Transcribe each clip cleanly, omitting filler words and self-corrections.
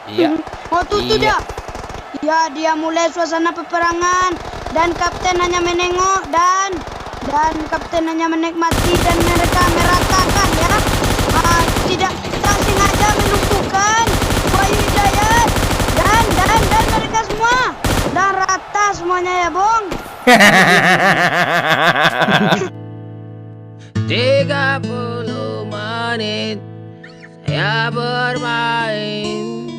Iya. Oh tuh dia. Ya dia mulai suasana peperangan dan kapten hanya menengok dan kapten hanya menikmati dan mereka meratakan ya. Tidak sengaja melumpuhkan Wahyu Hidayat dan mereka semua dan rata semuanya ya Bung. 30 menit saya bermain,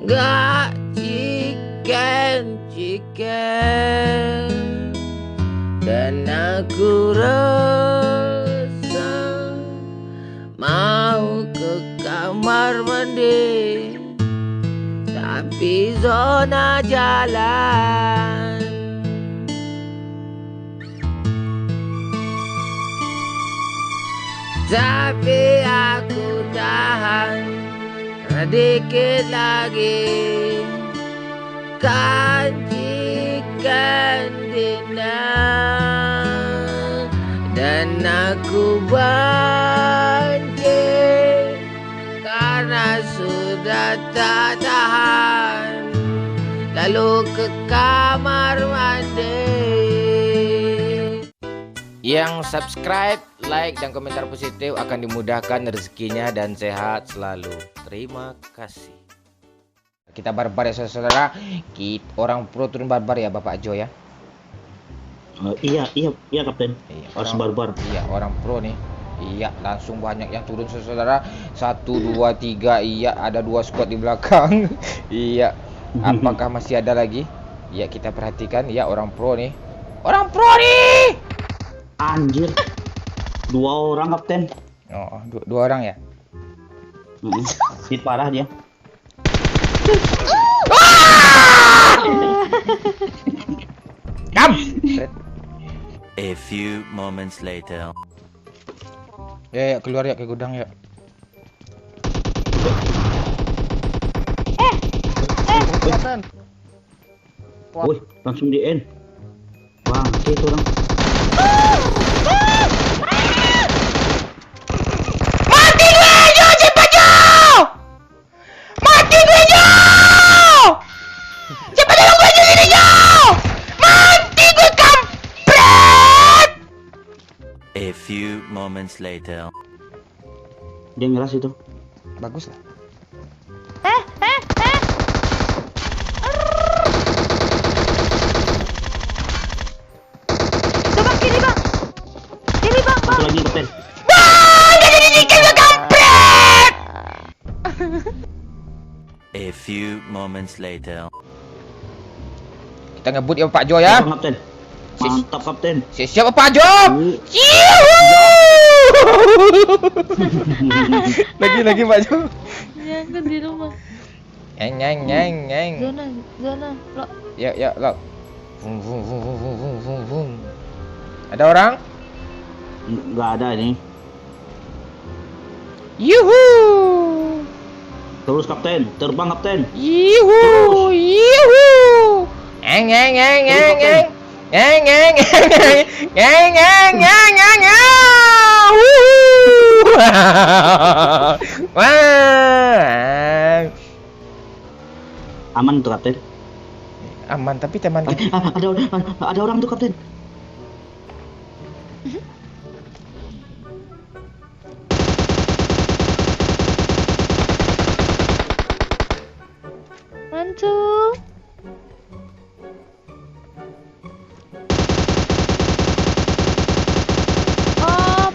gak chicken dan aku rasa mau ke kamar mandi, tapi zona jalan. Tapi aku tahan sedikit lagi, kan chicken dinner dan aku banting karena sudah tak tahan, lalu ke kamar mandi. Yang subscribe, like, dan komentar positif akan dimudahkan rezekinya dan sehat selalu. Terima kasih. Kita barbar ya saudara. Orang pro turun barbar ya Bapak Jo ya. Iya Kapten. Iya, Harus barbar. Iya, orang pro nih. Iya, langsung banyak yang turun saudara. 1, 2, 3. Iya, ada 2 squad di belakang. Iya. Apakah masih ada lagi? Iya, kita perhatikan. Iya, orang pro nih. Orang pro nih. Anjir. 2 orang Kapten. Oh, 2 orang ya? Hit parah dia. Dam. A few moments later. Ya, keluar ya ke gudang ya. Wih, langsung di end. Bang, itu orang. Mati gue Jo, cepat Jo! Mati gue Jo! Cepat tolong gue sini Jo! Mati gue kampret! A few moments later. Dia ngeras itu. Bagus lah. Coba kiri bang. Kiri bang. Satu lagi Kapten. A few moments later. Kita ngebut ya Pak Jo ya. Bang, Kapten. Mantap Kapten. Siap Pak Jo. Lagi Pak Jo. Yang kan di rumah. Nyeng. Zona, lo. Ya, lo. Vum. Ada orang? Nggak ada ini. Yuhu. Terus Kapten, terbang Kapten. Yuhu. Ngeng. Wah. Aman tuh Kapten. Aman tapi teman kita. Ada orang tuh Kapten. Mancu. Op.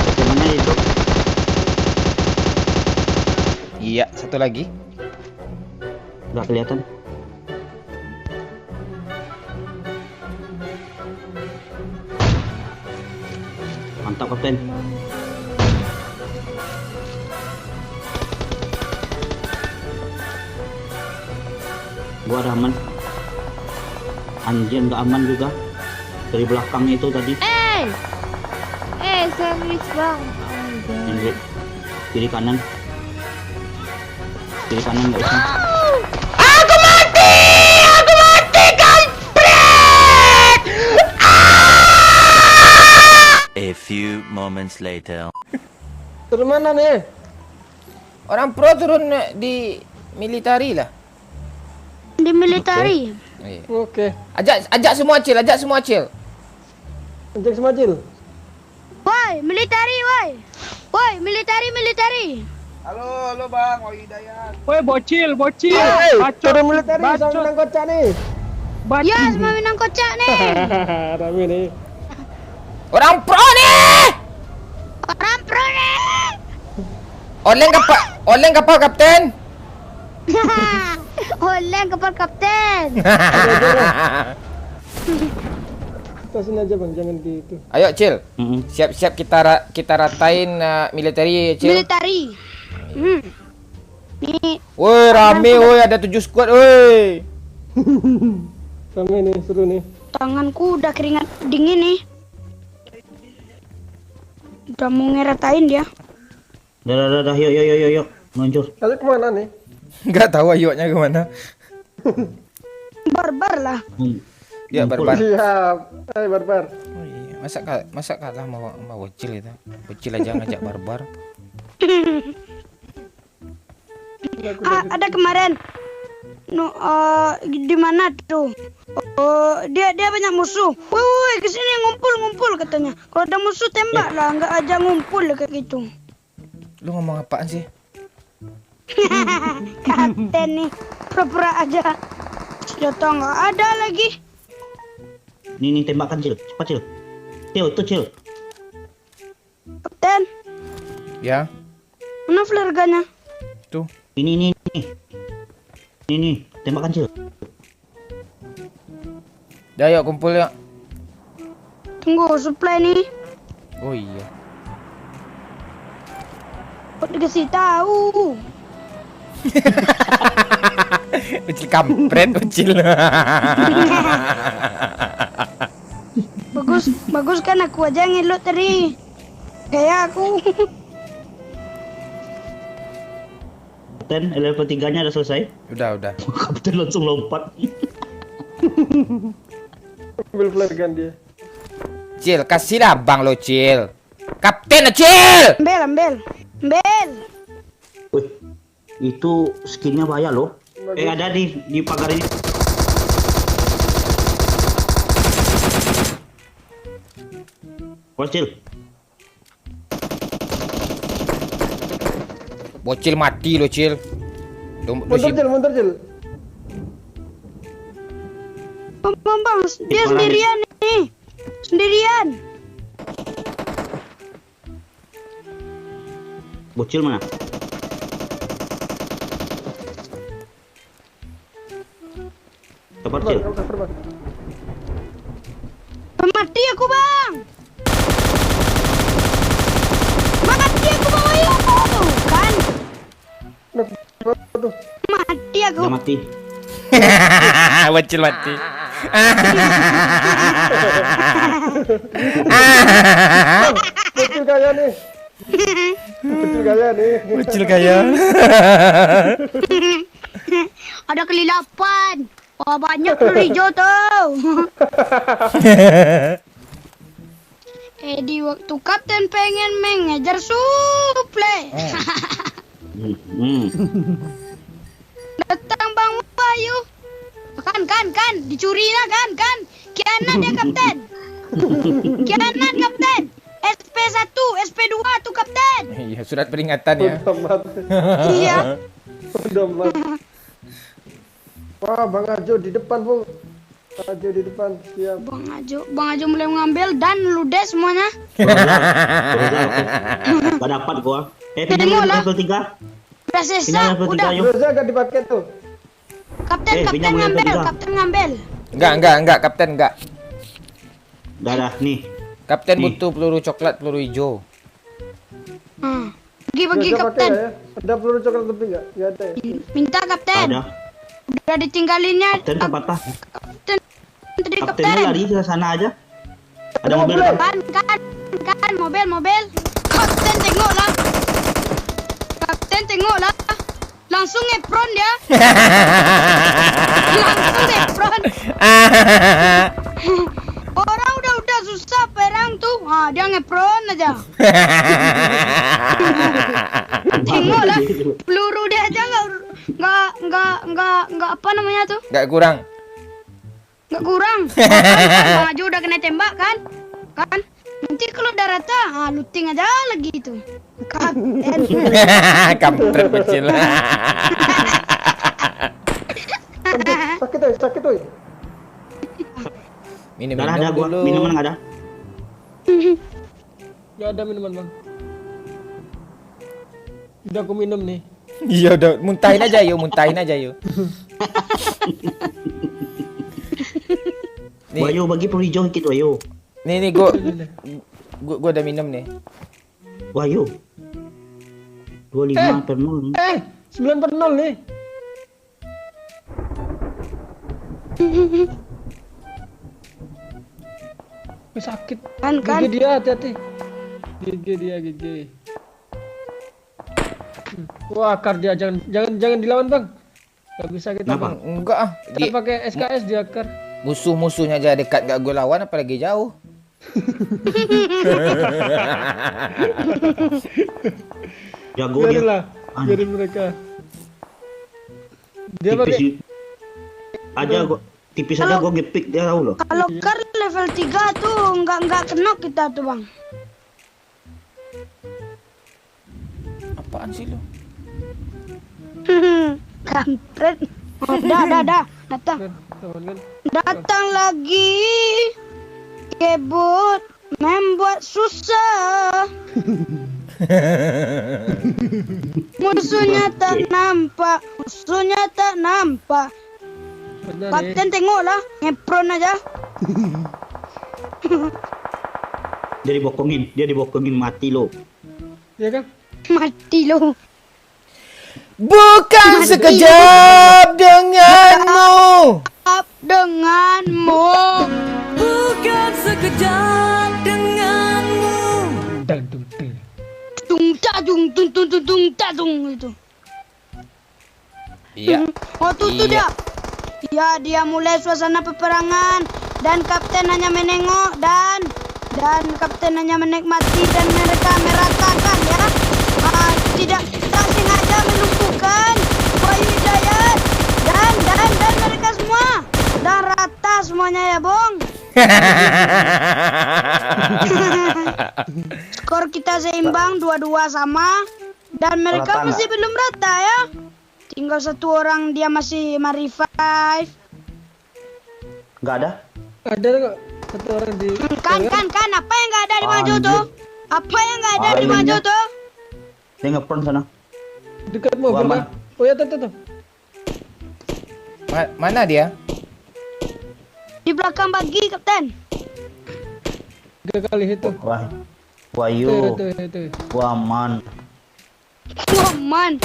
Bagaimana itu? Iya, satu lagi. Nggak kelihatan. Mantap Kapten. Gua ada aman. Anjir nggak aman juga. Dari belakang itu tadi. Sandwich bang. Anjir. Kiri kanan nggak bisa. Aku mati kampret! A A few moments later. Turun mana nih? Orang pro turun di militari lah. Di militari. Iya. Oke. Ajak semua Cil, ajak semua Cil. Ajak semua Cil. Woi, militari, woi. Woi, militari. Halo Bang, Wahyu Hidayat. Woi bocil. Hei, Bacot. turun militari sama Bacot. Minang kocak nih. Ya, sama Minang kocak nih. Rame nih. Orang pro nih. Orang pro nih. Oleng kapal kapten. Oleh kapal kapten. Tasin aja Bang, jangan di itu. Ayo Cil, Mm-mm. siap-siap kita ratain militari Cil. Militari. Nih, Woi rame woi, ada 7 squad woi. Rame nih, seru nih. tanganku udah keringat dingin nih. Udah mau ngeratain dia. Dah, yuk, meluncur. Kalian kemana nih? Enggak tahu ayunya kemana. Barbar lah. Ya Ngumpul. barbar. Siap. Hai barbar. Oh iya, masa kalah mau bocil itu. Bocil aja ngajak barbar. Ada kemarin. Di mana tuh? Oh, dia banyak musuh. Woi, kesini ngumpul katanya. Kalau ada musuh tembak lah, nggak aja ngumpul kayak gitu. Lu ngomong apaan sih? Kapten nih, pura-pura aja. Senjata nggak ada lagi. Nih tembakan Cil, cepat Cil. Itu Cil. Kapten, Ya, mana flare gunnya? tuh. Ini. Nih, tembakan Cil. Dah yuk kumpul yuk. Tunggu supply nih. Oh iya. Kok dikasih tahu? Bocil kampret bocil. Bagus kan aku aja ngelut tadi. Kayak aku. Kapten, level 3-nya udah selesai. Udah. Kapten langsung lompat. Ambil flare gun dia. Cil, kasihlah bang lo Cil. Kapten Cil. Ambil. Wih, itu skinnya bahaya loh. Ada di pagar ini. Cil. Bocil mati lo Cil. Mundur Cil. Bang, dia sendirian nih. Sendirian. Bocil mana? Cepat Cil. Bang. Mati aku, Bang. Mati aku, Bang. Ayo. Kan. Aduh. Mati aku. Udah mati. Bocil mati. Bocil kaya nih. Bocil kaya. Ada kelilapan. Wah, banyak peluru hijau tuh. Di waktu kapten pengen mengejar suplai. Datang Bang Bayu. Kan, dicuri lah kan. Kianan dia kapten. Kianan kapten. SP1, SP2 tuh kapten. Iya, surat peringatan ya. Udah mat. Iya. Udah mat. Wah, Bang Ajo di depan, Bung. Ajo di depan, siap. Bang Ajo mulai mengambil dan ludes semuanya. Gak dapat gua. Pinjam level 3. Udah Pinjam sesa, level 3 udah. yuk. Roza gak dipakai tuh. Kapten pinjam level kapten ngambil. Enggak, kapten enggak. Dah, nih. Kapten Nih. butuh peluru coklat, peluru hijau. Bagi Roza pakai kapten. ya? Ada peluru coklat lebih nggak? Nggak ada ya? Minta kapten. Ada. Udah ditinggalinnya. Kapten tempat apa? Kapten. Tadi Kaptennya kapten. lari ke sana aja. Ada mobil kan? Kan mobil. Kapten tengoklah. Langsung ngepron dia. Langsung ngepron. Orang udah susah perang tuh, dia ngepron aja. Tengoklah, peluru dia aja nggak apa namanya tuh? Nggak kurang. Nggak kurang. Bang Ajo udah kena tembak kan? Nanti kalau udah rata, looting aja lagi itu. Kapten. Kampret kecil. Sakit oi. Minum Udah ada gua, dulu. minuman nggak ada. Gak ada minuman bang. Udah aku minum nih. Iya udah, muntahin aja yuk. Nih, Wayu bagi hijau dikit Wayu. nih gua udah minum nih. Wayu. 25 per 0. 9/0 nih. Sakit. Kan. Gigi dia, hati-hati. Gigi. Wah, akar dia jangan dilawan bang. Gak bisa kita Kenapa? bang. Enggak ah. Kita pakai SKS di akar. Musuh-musuhnya aja dekat gak gue lawan apalagi jauh. Jago dia. Biarlah, biarin mereka. Dia pakai Tipis aja gua. Tipis aja gua ngepick dia tahu loh. Kalau car level 3 tuh nggak kena kita tuh bang. Apaan sih lu? Kampret. Oh, dah. Datang. teman kan. Datang lagi. Kebut membuat susah. Musuhnya tak nampak. Benar Kapten tengoklah, ngepron aja. Dia dibokongin mati lo. ya kan? Mati lo. Bukan sekejap denganmu. Up denganmu. Bukan sekejap denganmu. Dan tuh. Tung tadung itu. Iya. Oh tuh dia. Ya dia mulai suasana peperangan dan kapten hanya menengok dan kapten hanya menikmati dan mereka meratakan ya. Tidak sengaja melumpuhkan Bayu Hidayat dan mereka semua dan rata semuanya ya Bong. Skor kita seimbang 2-2 sama dan mereka Rata masih belum rata ya. Tinggal satu orang dia masih revive. Enggak ada? Ada kok satu orang di Kan apa yang nggak ada di Majo Anjir. tuh? Apa yang nggak ada di Anjir. Majo tuh? Dia ngepron sana. dekat mobil Aman. kan? Oh ya tuh. Mana dia? Di belakang bagi kapten. 3 kali itu. Wah. Wayu. Itu. Gua aman. Aman.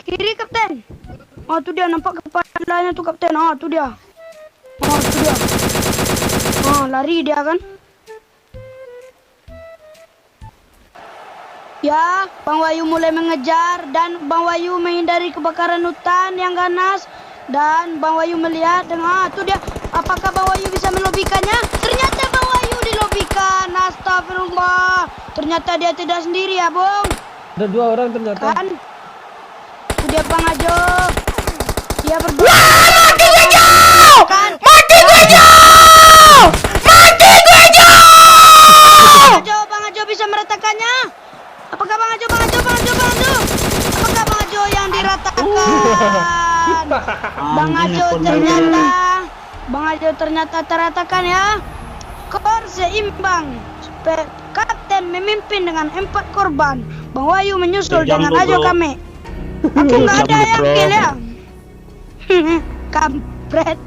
Kiri kapten. Oh tuh dia nampak kepalanya tuh kapten. Oh tuh dia. Oh lari dia kan. Ya, Bang Wayu mulai mengejar dan Bang Wayu menghindari kebakaran hutan yang ganas dan Bang Wayu melihat dengan tuh dia. Apakah Bang Wayu bisa melobikannya? Ternyata Bang Wayu dilobikan. Astagfirullah. Ternyata dia tidak sendiri ya, Bung. Ada 2 orang ternyata. Kan? Itu dia Bang Ajo. Dia berdua. Kan? Bang Ajo bisa meratakannya. Apakah Bang Ajo? Apakah Bang Ajo yang diratakan? Bang Ajo ternyata teratakan ya. Skor seimbang. Kapten memimpin dengan 4 korban. Bang Wayu menyusul Jangan dengan Ajo bro. Kame. Aku nggak ada yang kill ya. Kampret.